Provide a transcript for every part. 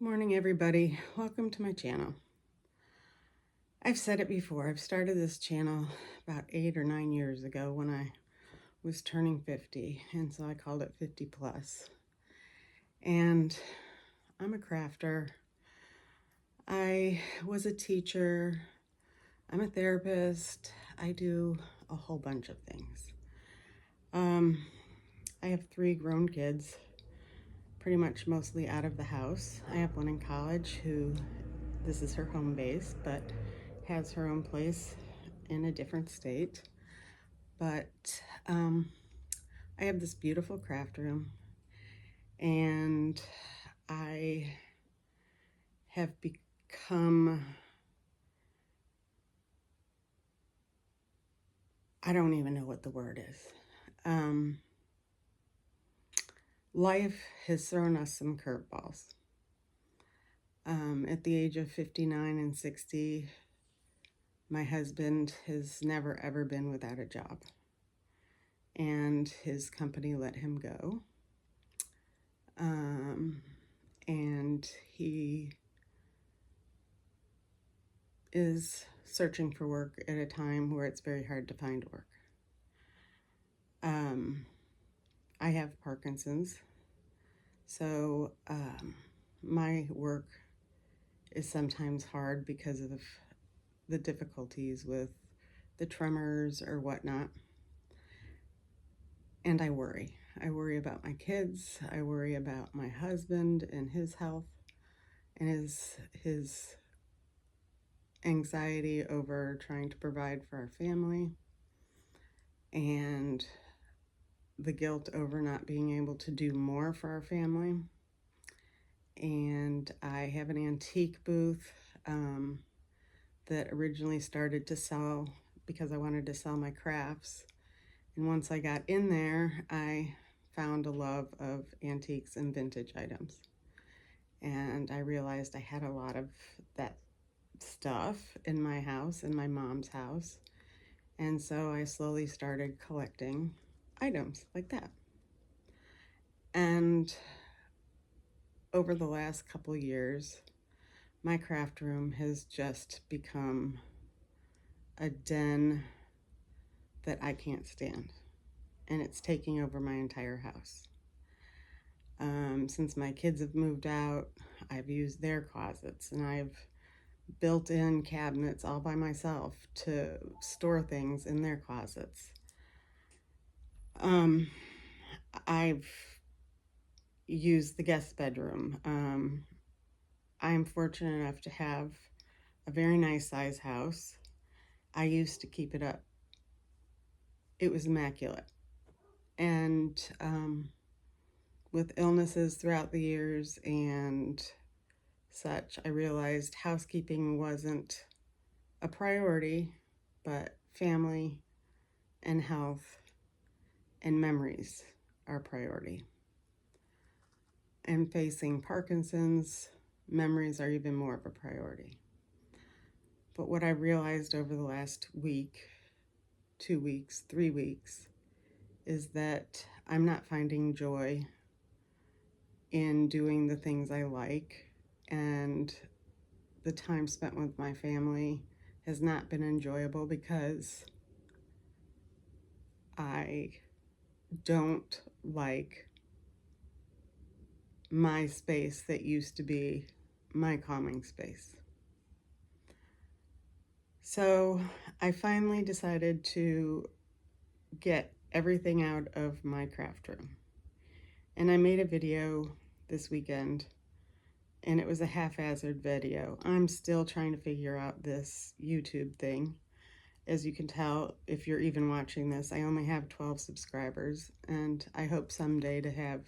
Morning, everybody. Welcome to my channel. I've said it before. I've started this channel about 8 or 9 years ago when I was turning 50, and so I called it 50 plus. And I'm a crafter. I was a teacher. I'm a therapist. I do a whole bunch of things. I have 3 grown kids, pretty much mostly out of the house. I have one in college who, this is her home base, but has her own place in a different state. But I have this beautiful craft room, and I have become, I don't even know what the word is. Life has thrown us some curveballs. At the age of 59 and 60, my husband has never ever been without a job, and his company let him go. And he is searching for work at a time where it's very hard to find work. I have Parkinson's, so my work is sometimes hard because of the difficulties with the tremors or whatnot. And I worry. I worry about my kids. I worry about my husband and his health and his anxiety over trying to provide for our family, and the guilt over not being able to do more for our family. And I have an antique booth that originally started to sell because I wanted to sell my crafts. And once I got in there, I found a love of antiques and vintage items. And I realized I had a lot of that stuff in my house, in my mom's house. And so I slowly started collecting items like that. And over the last couple years, my craft room has just become a den that I can't stand. And it's taking over my entire house. Since my kids have moved out, I've used their closets, and I've built in cabinets all by myself to store things in their closets. I've used the guest bedroom. I'm fortunate enough to have a very nice size house. I used to keep it up. It was immaculate. And with illnesses throughout the years and such, I realized housekeeping wasn't a priority, but family and health and memories are a priority. And facing Parkinson's, memories are even more of a priority. But what I realized over the last week, 2 weeks, 3 weeks, is that I'm not finding joy in doing the things I like, and the time spent with my family has not been enjoyable because I don't like my space that used to be my calming space. So I finally decided to get everything out of my craft room. And I made a video this weekend, and it was a haphazard video. I'm still trying to figure out this YouTube thing. As you can tell, if you're even watching this, I only have 12 subscribers, and I hope someday to have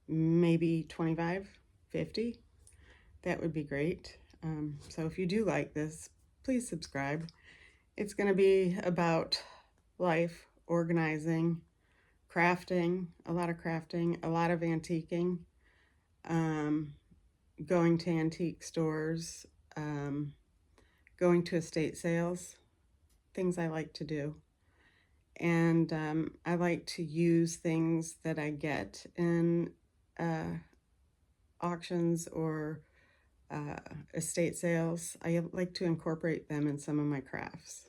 maybe 25, 50. That would be great. So if you do like this, please subscribe. It's going to be about life, organizing, crafting, a lot of antiquing, going to antique stores, going to estate sales, things I like to do. And I like to use things that I get in auctions or estate sales, I like to incorporate them in some of my crafts.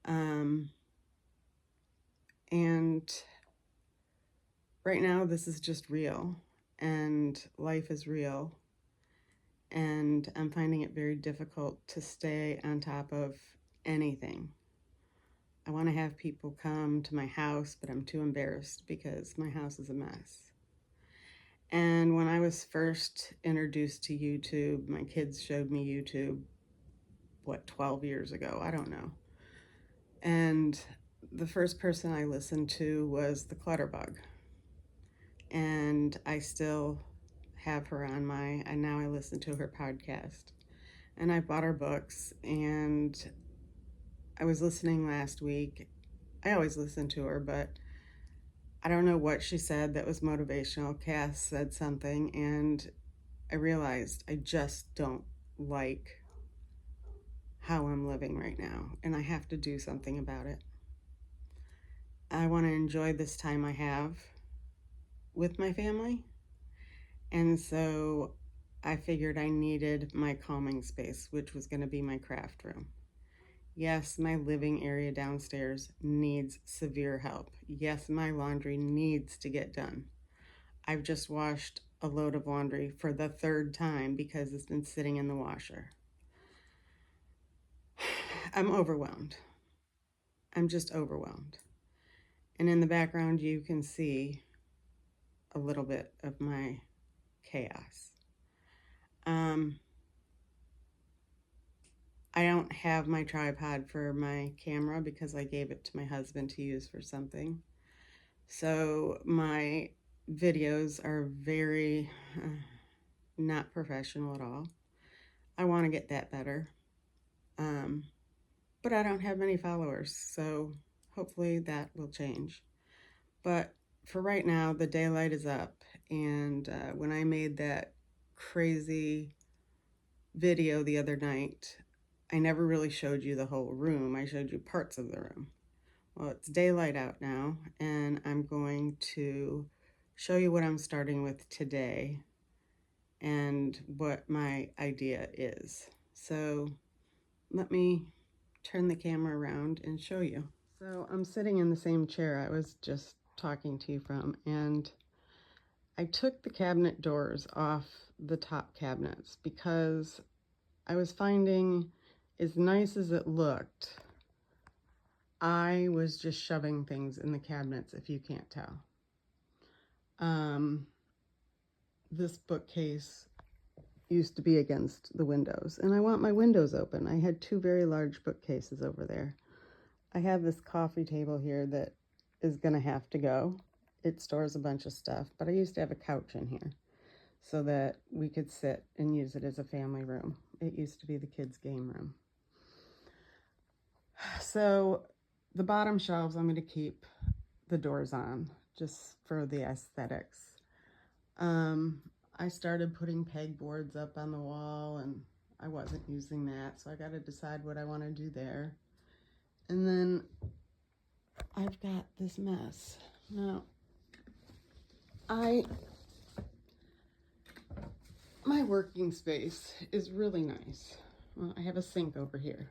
Um, and right now, this is just real, and life is real. And I'm finding it very difficult to stay on top of anything. I want to have people come to my house, but I'm too embarrassed because my house is a mess. And when I was first introduced to YouTube, my kids showed me YouTube, 12 years ago? I don't know. And the first person I listened to was the Clutterbug. And I still have her on and now I listen to her podcast. And I bought her books, and I was listening last week. I always listen to her, but I don't know what she said that was motivational. Cass said something, and I realized I just don't like how I'm living right now, and I have to do something about it. I want to enjoy this time I have with my family, and so I figured I needed my calming space, which was going to be my craft room. Yes, my living area downstairs needs severe help. Yes, my laundry needs to get done. I've just washed a load of laundry for the third time because it's been sitting in the washer. I'm overwhelmed. I'm just overwhelmed. And in the background, you can see a little bit of my chaos. I don't have my tripod for my camera because I gave it to my husband to use for something. So my videos are very not professional at all. I want to get that better. But I don't have many followers, so hopefully that will change. But for right now, the daylight is up. And when I made that crazy video the other night, I never really showed you the whole room. I showed you parts of the room. Well, it's daylight out now, and I'm going to show you what I'm starting with today and what my idea is. So let me turn the camera around and show you. So I'm sitting in the same chair I was just talking to you from, and I took the cabinet doors off the top cabinets because I was finding, as nice as it looked, I was just shoving things in the cabinets, if you can't tell. This bookcase used to be against the windows, and I want my windows open. I had two very large bookcases over there. I have this coffee table here that is going to have to go. It stores a bunch of stuff, but I used to have a couch in here so that we could sit and use it as a family room. It used to be the kids' game room. So the bottom shelves I'm going to keep the doors on just for the aesthetics. I started putting pegboards up on the wall, and I wasn't using that, so I got to decide what I want to do there. And then I've got this mess. Now, my working space is really nice. Well, I have a sink over here,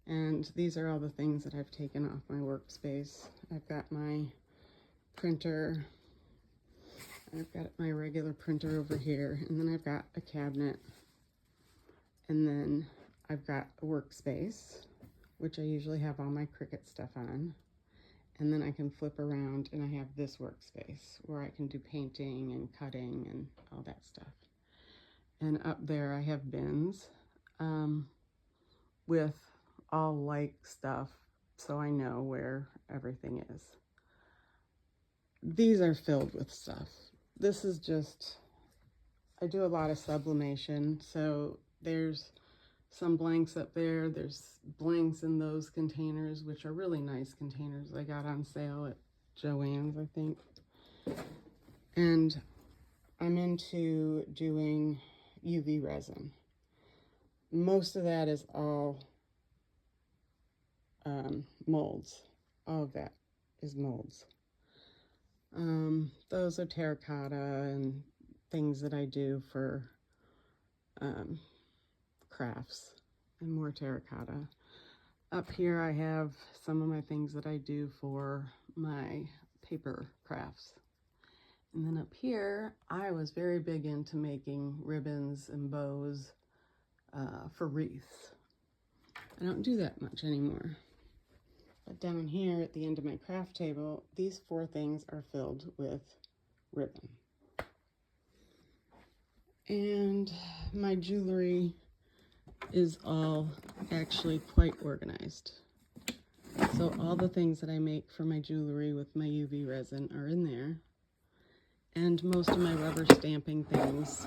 and these are all the things that I've taken off my workspace. I've got my printer. I've got my regular printer over here, and then I've got a cabinet, and then I've got a workspace, which I usually have all my Cricut stuff on, and then I can flip around and I have this workspace where I can do painting and cutting and all that stuff. And up there I have bins with all like stuff, so I know where everything is. These are filled with stuff. This is just, I do a lot of sublimation, so there's some blanks up there. There's blanks in those containers, which are really nice containers I got on sale at Joann's, I think. And I'm into doing UV resin. Most of that is all molds. All of that is molds. Those are terracotta and things that I do for crafts and more terracotta. Up here I have some of my things that I do for my paper crafts. And then up here, I was very big into making ribbons and bows for wreaths. I don't do that much anymore. But down here at the end of my craft table, these 4 things are filled with ribbon. And my jewelry is all actually quite organized. So all the things that I make for my jewelry with my UV resin are in there. And most of my rubber stamping things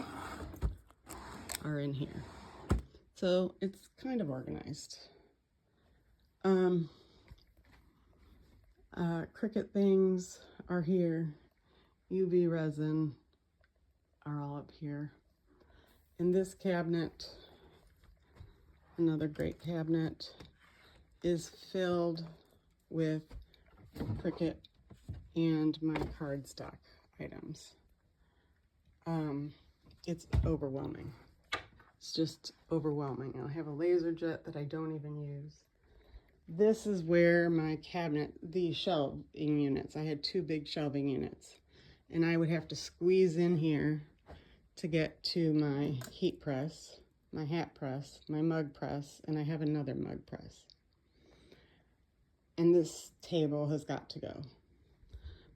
are in here. So it's kind of organized. Cricut things are here. UV resin are all up here. In this cabinet, another great cabinet, is filled with Cricut and my cardstock items. It's overwhelming. It's just overwhelming. I have a laser jet that I don't even use. This is where my cabinet, the shelving units, I had 2 big shelving units, and I would have to squeeze in here to get to my heat press, my hat press, my mug press, and I have another mug press. And this table has got to go.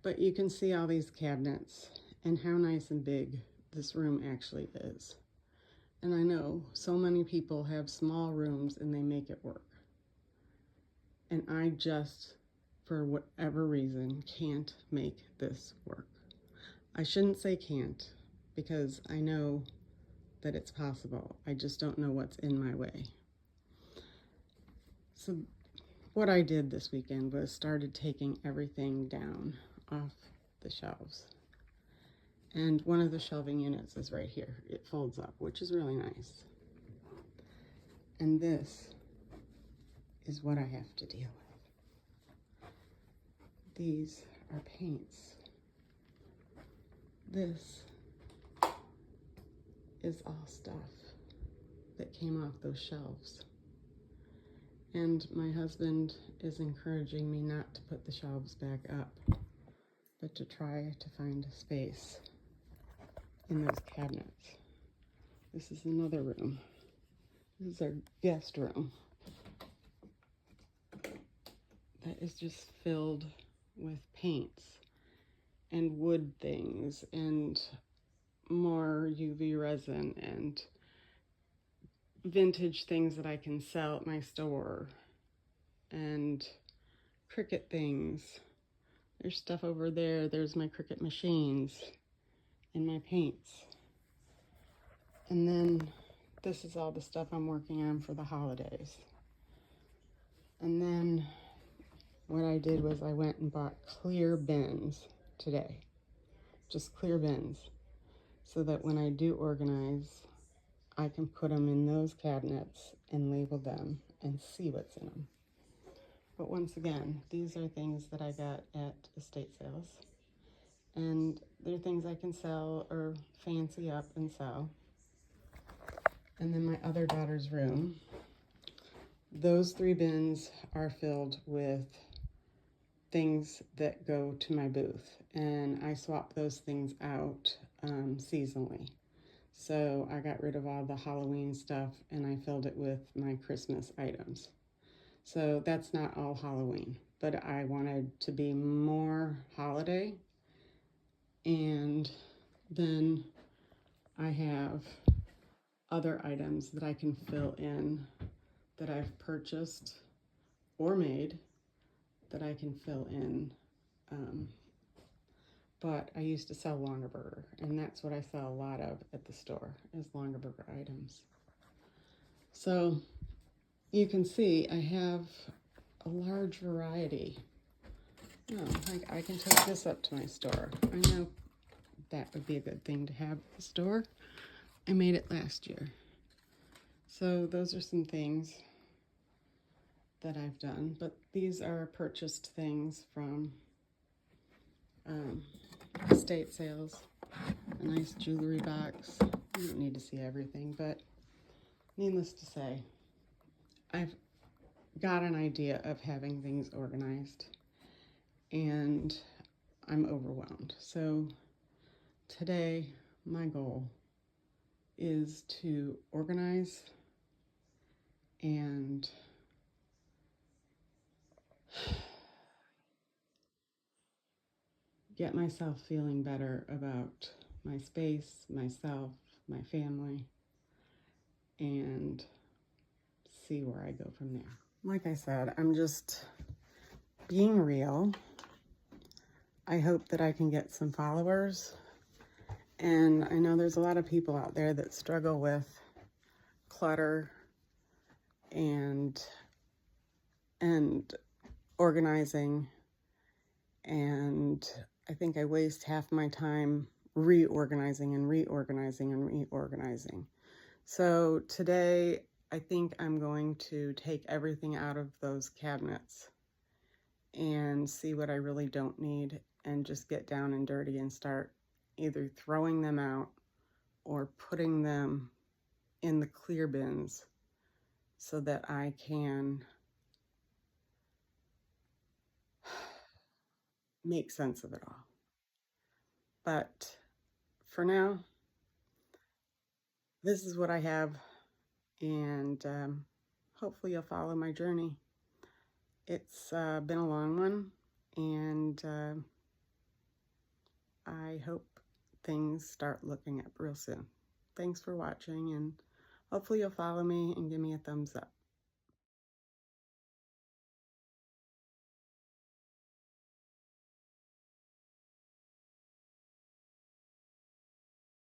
But you can see all these cabinets and how nice and big this room actually is. And I know so many people have small rooms and they make it work. And I just, for whatever reason, can't make this work. I shouldn't say can't, because I know that it's possible. I just don't know what's in my way. So what I did this weekend was started taking everything down off the shelves. And one of the shelving units is right here. It folds up, which is really nice. And this is what I have to deal with. These are paints. This is all stuff that came off those shelves. And my husband is encouraging me not to put the shelves back up, but to try to find a space in those cabinets. This is another room. This is our guest room. That is just filled with paints and wood things and more UV resin and vintage things that I can sell at my store and Cricut things. There's stuff over there. There's my Cricut machines and my paints. And then this is all the stuff I'm working on for the holidays. And then what I did was I went and bought clear bins today. Just clear bins. So that when I do organize, I can put them in those cabinets and label them and see what's in them. But once again, these are things that I got at estate sales. And they're things I can sell or fancy up and sell. And then my other daughter's room, those 3 bins are filled with things that go to my booth. And I swap those things out seasonally. So I got rid of all the Halloween stuff and I filled it with my Christmas items. So that's not all Halloween, but I wanted to be more holiday. And then I have other items that I can fill in that I've purchased or made that I can fill in. But I used to sell Longaberger, and that's what I sell a lot of at the store, is Longaberger items. So you can see I have a large variety. I can take this up to my store. I know that would be a good thing to have at the store. I made it last year. So those are some things that I've done, but these are purchased things from estate sales. a nice jewelry box. You don't need to see everything, but needless to say, I've got an idea of having things organized, and I'm overwhelmed. So today, my goal is to organize and get myself feeling better about my space, myself, my family, and see where I go from there. Like I said, I'm just being real. I hope that I can get some followers. And I know there's a lot of people out there that struggle with clutter and organizing, and I think I waste half my time reorganizing and reorganizing and reorganizing. So today I think I'm going to take everything out of those cabinets and see what I really don't need and just get down and dirty and start either throwing them out or putting them in the clear bins so that I can make sense of it all. But for now, this is what I have, and hopefully you'll follow my journey. It's been a long one, and I hope things start looking up real soon. Thanks for watching, and hopefully you'll follow me and give me a thumbs up.